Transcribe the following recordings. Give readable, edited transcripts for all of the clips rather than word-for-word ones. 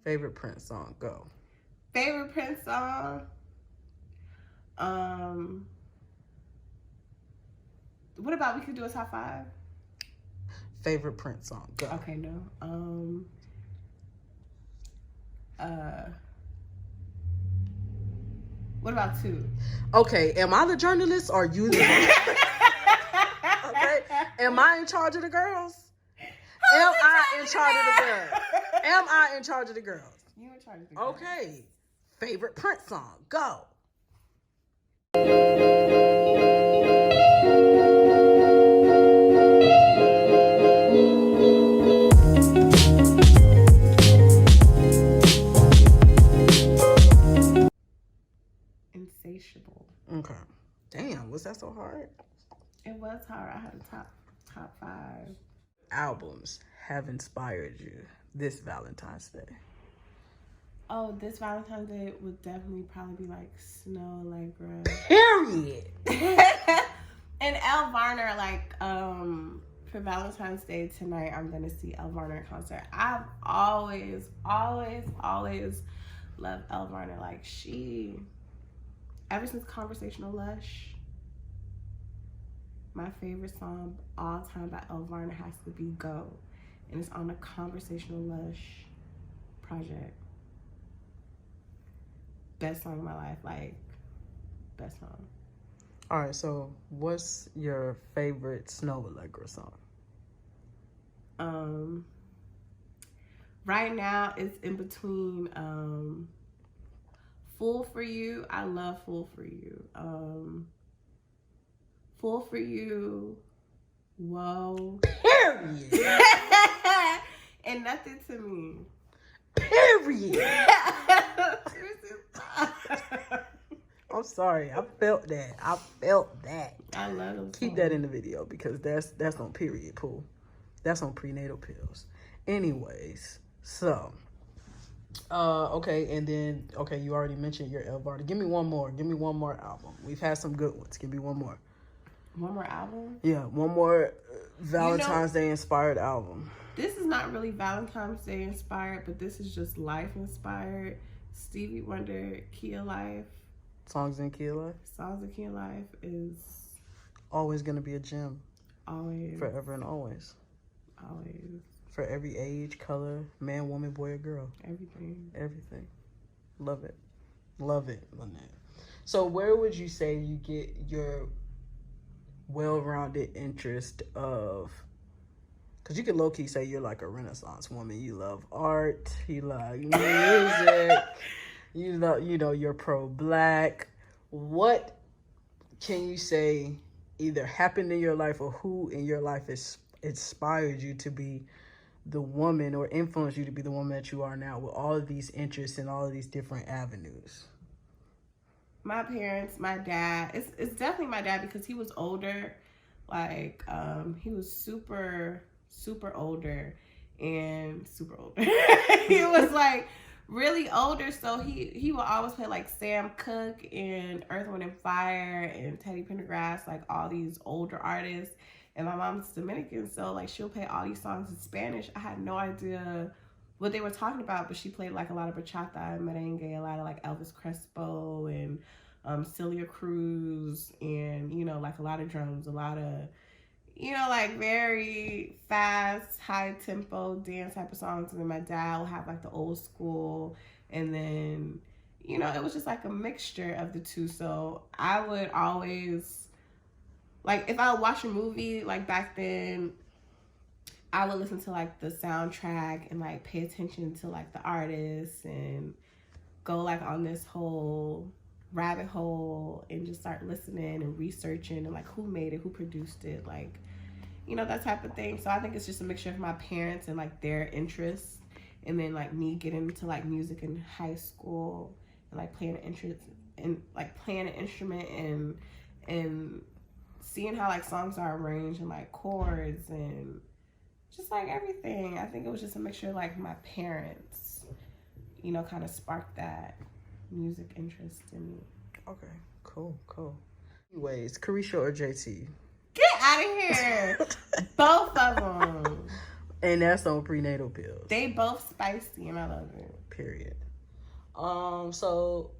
Favorite Prince song, go. Favorite Prince song? What about we could do a top 5? Favorite Prince song, go. Okay, no. What about 2? Okay, am I the journalist or you the journalist? Okay, am I in charge of the girls? Am I in charge of the girls? Am I in charge of the girls? You in charge of the girls. Okay, favorite Prince song, go. Insatiable. Okay. Damn, was that so hard? It was hard. I had a top 5. Albums have inspired you this Valentine's Day? Oh, this Valentine's Day would definitely probably be like Snow Allegra. Period. And Elle Varner, like, for Valentine's Day tonight, I'm gonna see Elle Varner concert. I've always loved Elle Varner. Like, ever since Conversational Lush, my favorite song all time by Elle Varner has to be Go. And it's on the Conversational Lush project. Best song of my life, like, best song. All right, so what's your favorite Snow Allegra song? Right now it's in between Fool for You. I love Fool for You. Fool for You. Whoa. Period. And Nothing to Me. Period. I'm sorry. I felt that. I love them. Keep that in the video because that's on period pool. That's on prenatal pills. Anyways, so okay, and then you already mentioned your Elle Varner. Give me one more album. We've had some good ones. Give me one more. One more album? Yeah, one more Valentine's Day inspired album. This is not really Valentine's Day inspired, but this is just life inspired. Stevie Wonder, Key of Life. Songs in Key of Life? Songs in Key of Life is always going to be a gem. Always. Forever and always. Always. For every age, color, man, woman, boy, or girl. Everything. Love it, Lynette. So where would you say you get your well-rounded interest of, because you could low-key say you're like a Renaissance woman. You love art, you love music, you love, you're pro-black. What can you say either happened in your life or who in your life is inspired you to be the woman or influenced you to be the woman that you are now with all of these interests and all of these different avenues? My parents, my dad. It's definitely my dad because he was older. Like, he was super older and super older. He was like really older, so he would always play like Sam Cooke and Earth, Wind and Fire and Teddy Pendergrass, like all these older artists. And my mom's Dominican, so like she'll play all these songs in Spanish. I had no idea what they were talking about, but she played like a lot of bachata and merengue, a lot of like Elvis Crespo and Celia Cruz, and like a lot of drums, a lot of like very fast, high tempo dance type of songs. And then my dad will have like the old school, and then it was just like a mixture of the two. So I would always, like, if I would watch a movie, like back then, I would listen to like the soundtrack and like pay attention to like the artists and go like on this whole rabbit hole and just start listening and researching and like who made it, who produced it, like, that type of thing. So I think it's just a mixture of my parents and like their interests, and then like me getting into like music in high school and like playing an instrument and seeing how like songs are arranged and like chords and just like everything. I think it was just a mixture of like my parents, kind of sparked that music interest in me. Okay, cool. Anyways, Caresha or JT? Get out of here. Both of them. And that's on prenatal pills. They both spicy and I love it. period. So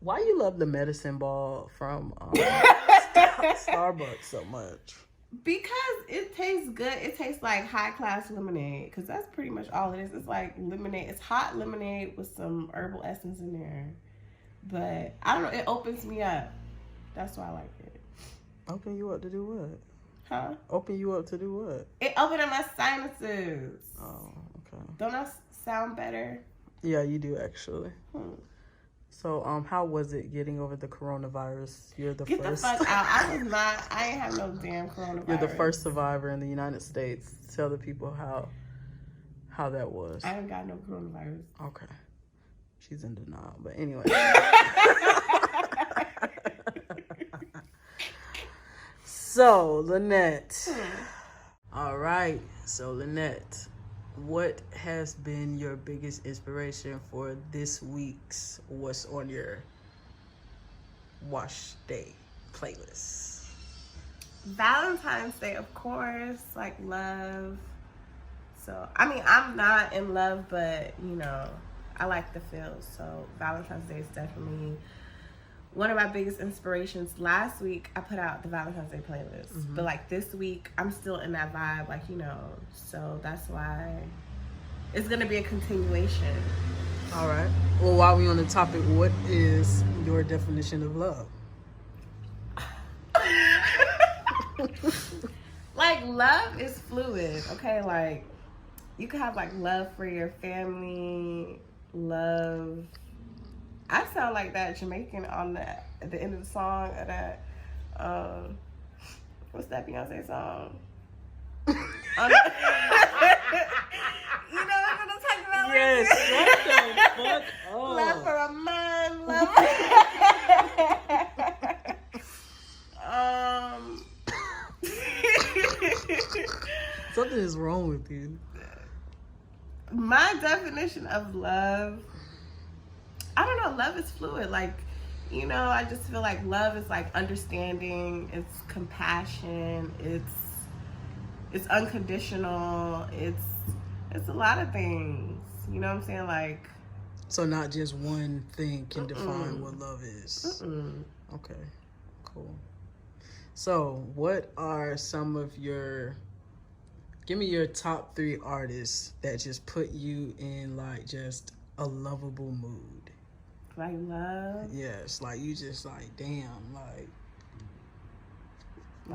why you love the medicine ball from Starbucks so much? Because it tastes good. It tastes like high class lemonade. Because that's pretty much all it is. It's like lemonade. It's hot lemonade with some herbal essence in there. But I don't know. It opens me up. That's why I like it. Open you up to do what? Huh? Open you up to do what? It opened up my sinuses. Oh, okay. Don't I sound better? Yeah, you do actually. So, how was it getting over the coronavirus? You're the Get first. the fuck out. I ain't have no damn coronavirus. You're the first survivor in the United States. Tell the people how that was. I ain't got no coronavirus. Okay. She's in denial. But anyway. So, Lynette. All right. So, Lynette, what has been your biggest inspiration for this week's What's on Your Wash Day playlist? Valentine's Day, of course, like love. So, I mean, I'm not in love, but, you know, I like the feels. So, Valentine's Day is definitely one of my biggest inspirations. Last week, I put out the Valentine's Day playlist. Mm-hmm. But, like, this week, I'm still in that vibe, like, you know. So, that's why it's going to be a continuation. All right. Well, while we're on the topic, what is your definition of love? Like, love is fluid, okay? Like, you can have, like, love for your family, love. I sound like that Jamaican on at the end of the song of that, what's that Beyonce song? You know what I'm talking about? Yes, shut the fuck up. Love for a man, love. Something is wrong with you. My definition of love, I don't know, love is fluid. Like, you know, I just feel like love is like understanding, it's compassion, it's unconditional, it's a lot of things. You know what I'm saying? Like, so not just one thing can define what love is. Okay, cool. So what are some of give me your top 3 artists that just put you in like just a lovable mood. Like love? Yes, like you just like, damn, like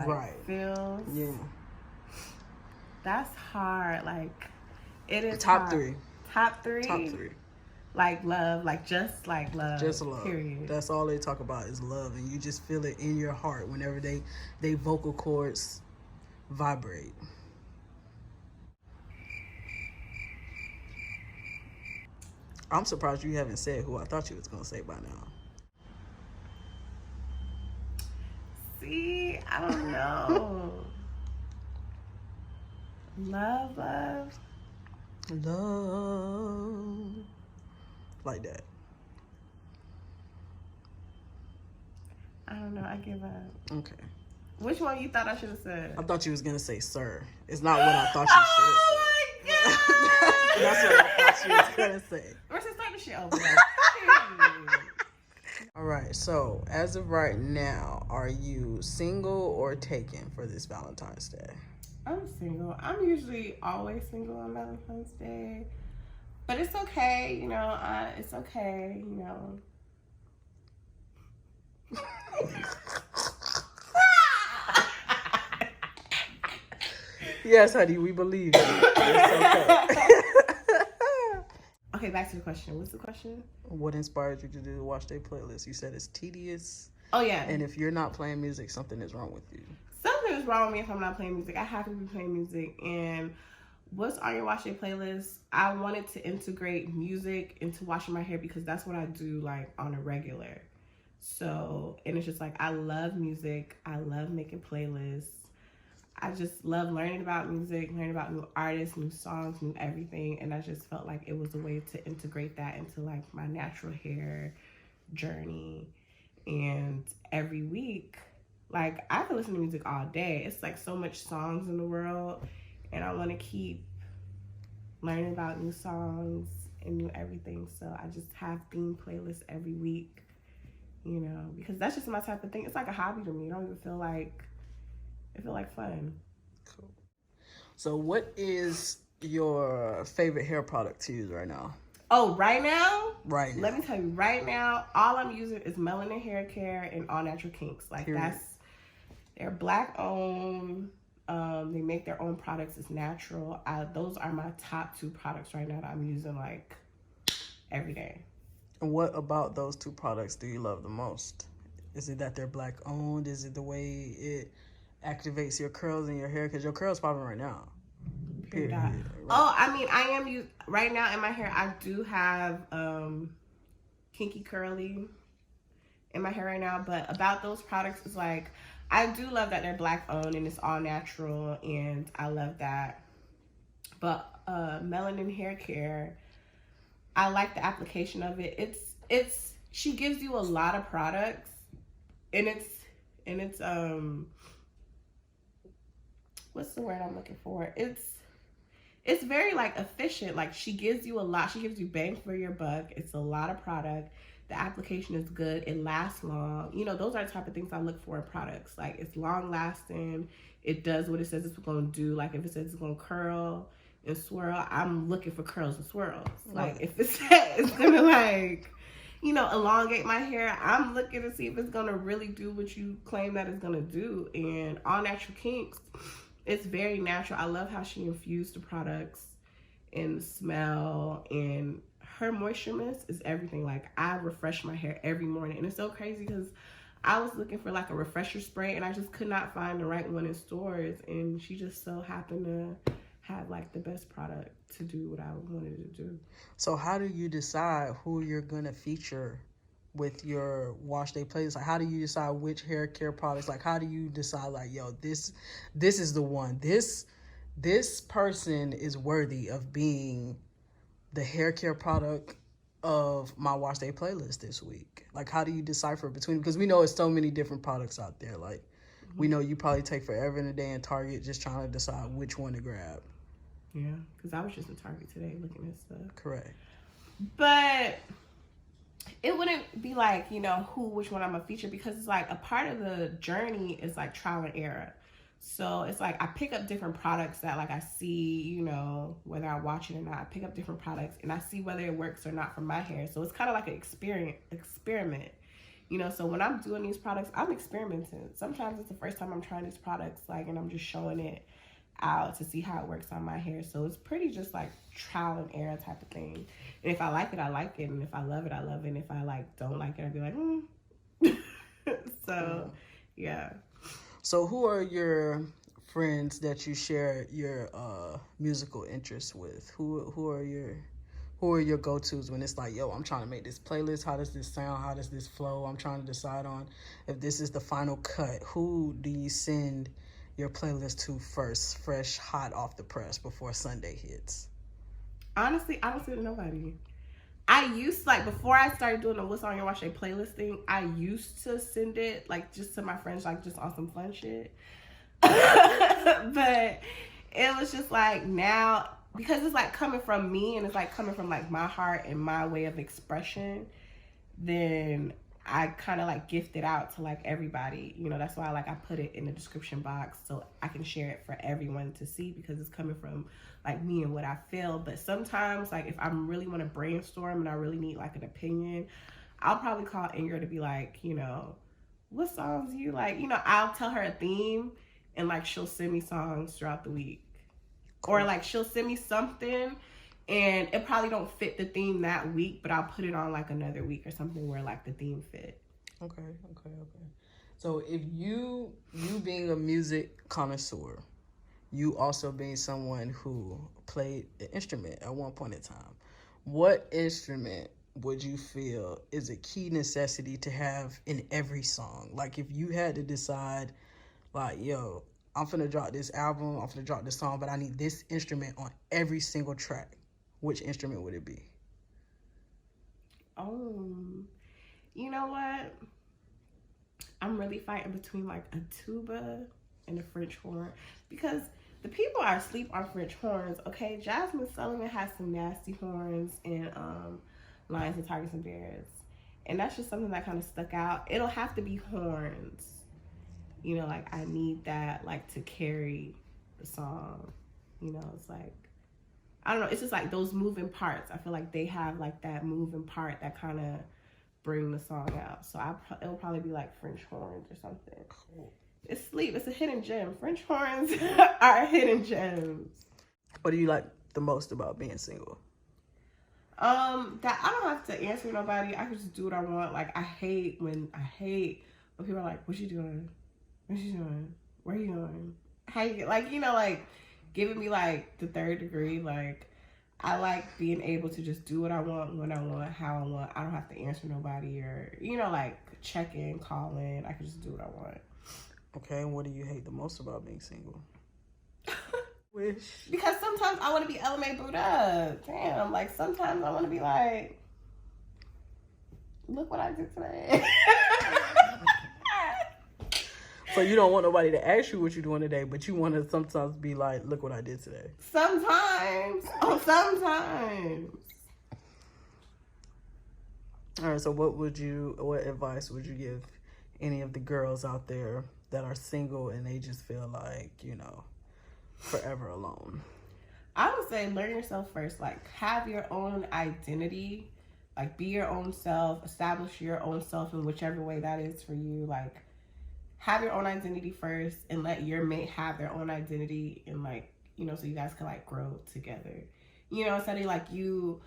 right. Feels. Yeah. That's hard. Like, it is Top hard. 3. Top 3? Top 3. Like love, like just like love. Just love. Period. That's all they talk about is love, and you just feel it in your heart whenever they vocal cords vibrate. I'm surprised you haven't said who I thought you was gonna say by now. See, I don't know. Love. Love. Like that. I don't know. I give up. Okay. Which one you thought I should have said? I thought you was gonna say sir. It's not what I thought you should have said. Oh my god! That's what I thought you was gonna say. Versus start the shit over. All right. So as of right now, are you single or taken for this Valentine's Day? I'm single. I'm usually always single on Valentine's Day. But it's okay, you know, it's okay, you know. Yes, honey, we believe you. It's okay. Okay, back to the question. What's the question? What inspired you to do the Watch Day playlist? You said it's tedious. Oh, yeah. And if you're not playing music, something is wrong with you. Something is wrong with me if I'm not playing music. I have to be playing music. And what's on your Watch Day playlist? I wanted to integrate music into washing my hair because that's what I do, like, on a regular. So, and it's just like, I love music. I love making playlists. I just love learning about music, learning about new artists, new songs, new everything. And I just felt like it was a way to integrate that into, like, my natural hair journey. And every week, like, I can listen to music all day. It's like so much songs in the world, and I want to keep learning about new songs and new everything. So I just have theme playlists every week, you know, because that's just my type of thing. It's like a hobby to me. I don't even feel like fun. Cool. So what is your favorite hair product to use right now? Oh, right now? Right now. Let me tell you, right now, all I'm using is Melanin Hair Care and All Natural Kinks. Like, Period. they're Black owned. They make their own products. It's natural. Those are my top 2 products right now that I'm using, like, every day. And what about those 2 products do you love the most? Is it that they're Black owned? Is it the way it activates your curls in your hair? Because your curls popping right now. Period. Right. Oh, I mean, I am right now in my hair. I do have Kinky Curly in my hair right now. But about those products is like, I do love that they're Black owned and it's all natural, and I love that. But Melanin Hair Care, I like the application of it. It's she gives you a lot of products, and it's what's the word I'm looking for? It's very like efficient. Like, she gives you a lot. She gives you bang for your buck. It's a lot of product. The application is good. It lasts long. You know, those are the type of things I look for in products. Like, it's long lasting. It does what it says it's going to do. Like, if it says it's going to curl and swirl, I'm looking for curls and swirls. Like, if it says it's going to, like, you know, elongate my hair, I'm looking to see if it's going to really do what you claim that it's going to do. And All Natural Kinks, it's very natural. I love how she infused the products and the smell, and her moisture mist is everything. Like, I refresh my hair every morning, and it's so crazy because I was looking for like a refresher spray and I just could not find the right one in stores, and she just so happened to have like the best product to do what I wanted to do. So how do you decide who you're gonna feature with your wash day playlist? Like, how do you decide which hair care products? Like, how do you decide, like, yo, this is the one. This person is worthy of being the hair care product of my wash day playlist this week? Like, how do you decipher between, because we know it's so many different products out there. Like, we know you probably take forever in a day in Target just trying to decide which one to grab. Yeah, because I was just in Target today looking at stuff. Correct. But it wouldn't be like, you know, which one I'm gonna feature, because it's like a part of the journey is like trial and error. So it's like I pick up different products that, like, I see, you know, whether I watch it or not, I pick up different products and I see whether it works or not for my hair. So it's kind of like an experiment, you know. So when I'm doing these products, I'm experimenting. Sometimes it's the first time I'm trying these products, like, and I'm just showing it out to see how it works on my hair. So it's pretty just like trial and error type of thing. And if I like it, I like it. And if I love it, I love it. And if I like don't like it, I'd be like, So, yeah. So who are your friends that you share your musical interests with? Who are your go-tos when it's like, yo, I'm trying to make this playlist. How does this sound? How does this flow? I'm trying to decide on if this is the final cut. Who do you send your playlist to first, fresh, hot off the press before Sunday hits? Honestly, I don't send it to nobody. I used, like, before I started doing the What's on Your Watch Day playlist thing, I used to send it, like, just to my friends, like, just on some fun shit. But it was just, like, now, because it's, like, coming from me and it's, like, coming from, like, my heart and my way of expression, then I kind of, like, gift it out to, like, everybody. You know, that's why, like, I put it in the description box so I can share it for everyone to see, because it's coming from, like, me and what I feel. But sometimes, like, if I really want to brainstorm and I really need, like, an opinion, I'll probably call Ingrid to be like, you know, what songs do you like? You know, I'll tell her a theme and, like, she'll send me songs throughout the week. Cool. Or, like, she'll send me something and it probably don't fit the theme that week, but I'll put it on, like, another week or something where, like, the theme fit. Okay. So if you being a music connoisseur, you also being someone who played an instrument at one point in time, what instrument would you feel is a key necessity to have in every song? Like, if you had to decide, like, yo, I'm finna drop this album, I'm finna drop this song, but I need this instrument on every single track, which instrument would it be? You know what? I'm really fighting between, like, a tuba and a French horn, because the people are asleep on French horns. Okay, Jasmine Sullivan has some nasty horns in Lions and Tigers and Bears, and that's just something that kind of stuck out. It'll have to be horns, you know, like I need that like to carry the song. You know, it's like, I don't know, it's just like those moving parts. I feel like they have like that moving part that kind of bring the song out. So it'll probably be like French horns or something. Cool. It's sleep. It's a hidden gem. French horns are hidden gems. What do you like the most about being single? That I don't have to answer nobody. I can just do what I want. Like I hate when people are like, "What you doing? What you doing? Where you going? How you get?" Like, you know, like giving me like the third degree. Like I like being able to just do what I want, when I want, how I want. I don't have to answer nobody or, you know, like check in, call in. I can just do what I want. Okay, and what do you hate the most about being single? Wish. Because sometimes I want to be LMA booed up. Damn, like sometimes I want to be like, look what I did today. So you don't want nobody to ask you what you're doing today, but you want to sometimes be like, look what I did today. Sometimes. Oh, sometimes. All right, so what advice would you give any of the girls out there that are single and they just feel like, you know, forever alone? I would say learn yourself first. Like, have your own identity. Like, be your own self. Establish your own self in whichever way that is for you. Like, have your own identity first and let your mate have their own identity, and like, you know, so you guys can like grow together. You know, instead of like you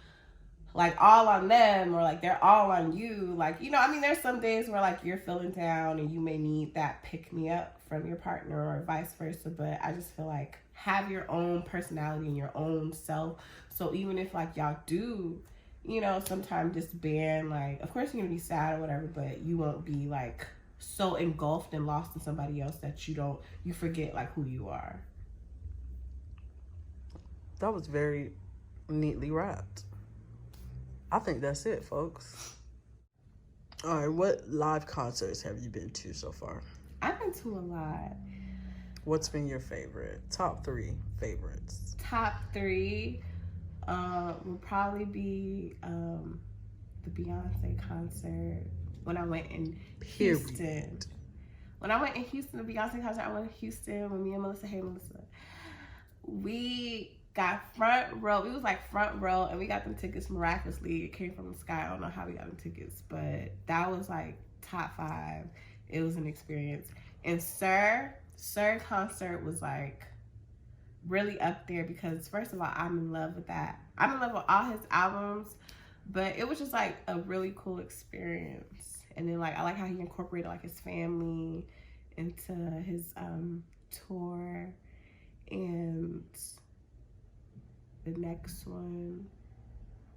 like all on them or like they're all on you. Like, you know, I mean, there's some days where like you're feeling down and you may need that pick me up from your partner or vice versa. But I just feel like have your own personality and your own self. So even if like y'all do, you know, sometimes disband, like, of course you're gonna be sad or whatever, but you won't be like so engulfed and lost in somebody else that you forget like who you are. That was very neatly wrapped. I think that's it, folks. All right, what live concerts have you been to so far? I've been to a lot. What's been your favorite? Top 3 favorites. Top 3 will probably be the Beyonce concert when I went in Houston. When I went in Houston, the Beyonce concert, I went to Houston with me and Melissa. Hey, Melissa. We got front row. It was like front row, and we got them tickets miraculously. It came from the sky. I don't know how we got them tickets, but that was like top 5. It was an experience. And Sir concert was like really up there because first of all, I'm in love with that. I'm in love with all his albums, but it was just like a really cool experience. And then like I like how he incorporated like his family into his tour. And the next one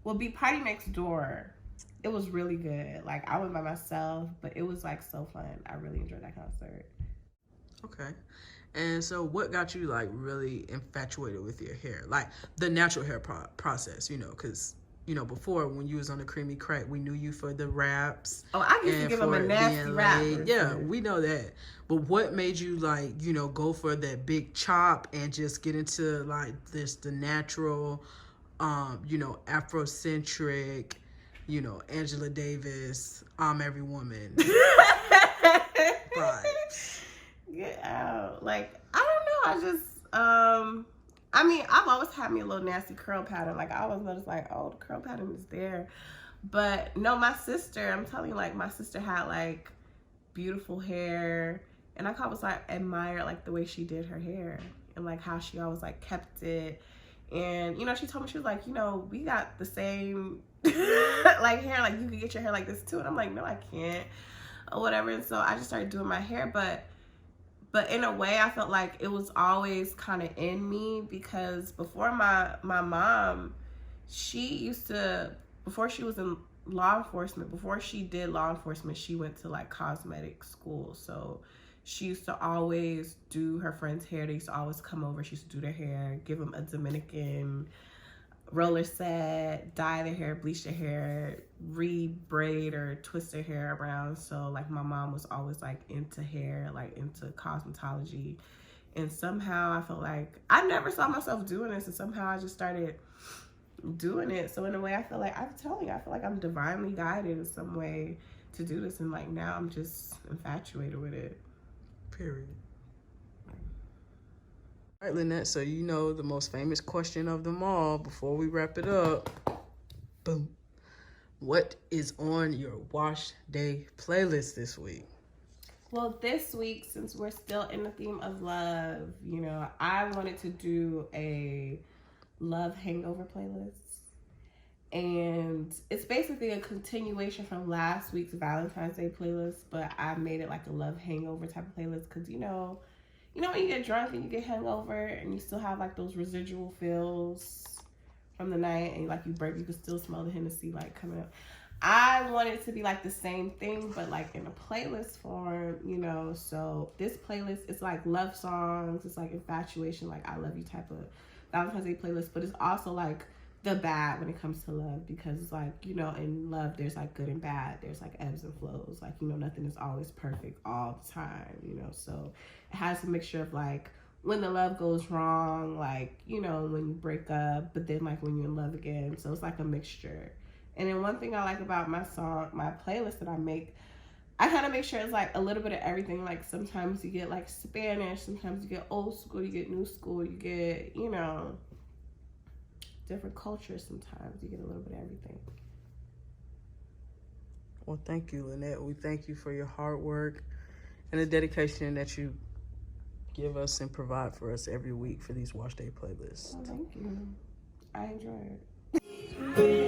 will be Party Next Door. It was really good. Like I went by myself, but it was like so fun. I really enjoyed that concert. Okay. And so what got you like really infatuated with your hair? Like the natural hair process, you know, because, you know, before when you was on the Creamy Crack, we knew you for the raps. Oh, I used to give him a nasty rap. Yeah, we know that. But what made you like, you know, go for that big chop and just get into like the natural, you know, Afrocentric, you know, Angela Davis, I'm Every Woman vibes? Get out. Like, I don't know. I just, I mean, I've always had me a little nasty curl pattern. Like, I always noticed, like, oh, the curl pattern is there. But, no, my sister, I'm telling you, like, my sister had, like, beautiful hair. And I always, like, admire, like, the way she did her hair. And, like, how she always, like, kept it. And, you know, she told me, she was like, you know, we got the same, like, hair. Like, you can get your hair like this, too. And I'm like, no, I can't. Or whatever. And so I just started doing my hair. But in a way, I felt like it was always kind of in me because before my mom, she used to, before she was in law enforcement, before she did law enforcement, she went to like cosmetic school. So she used to always do her friends' hair. They used to always come over. She used to do their hair, give them a Dominican roller set, dye their hair, bleach their hair, re-braid or twist their hair around. So like my mom was always like into hair, like into cosmetology. And somehow I felt like I never saw myself doing this, and somehow I just started doing it. So in a way, I feel like, I'm telling you, I feel like I'm divinely guided in some way to do this, and like now I'm just infatuated with it. Period. All right, Lynette, so you know the most famous question of them all before we wrap it up. Boom. What is on your wash day playlist this week? Well, this week, since we're still in the theme of love, you know, I wanted to do a love hangover playlist. And it's basically a continuation from last week's Valentine's Day playlist, but I made it like a love hangover type of playlist because, you know when you get drunk and you get hungover and you still have like those residual feels from the night, and like you can still smell the Hennessy like coming up. I want it to be like the same thing, but like in a playlist form, you know. So this playlist is like love songs, it's like infatuation, like I love you type of Valentine's Day playlist, but it's also like the bad when it comes to love, because it's like, you know, in love there's like good and bad, there's like ebbs and flows, like, you know, nothing is always perfect all the time, you know. So it has a mixture of like when the love goes wrong, like, you know, when you break up, but then like when you're in love again. So it's like a mixture. And then one thing I like about my playlist that I make, I kind of make sure it's like a little bit of everything. Like sometimes you get like Spanish, sometimes you get old school, you get new school, you get, you know, different cultures. Sometimes you get a little bit of everything. Well, thank you, Lynette. We thank you for your hard work and the dedication that you give us and provide for us every week for these wash day playlists. Oh, thank you. I enjoy it.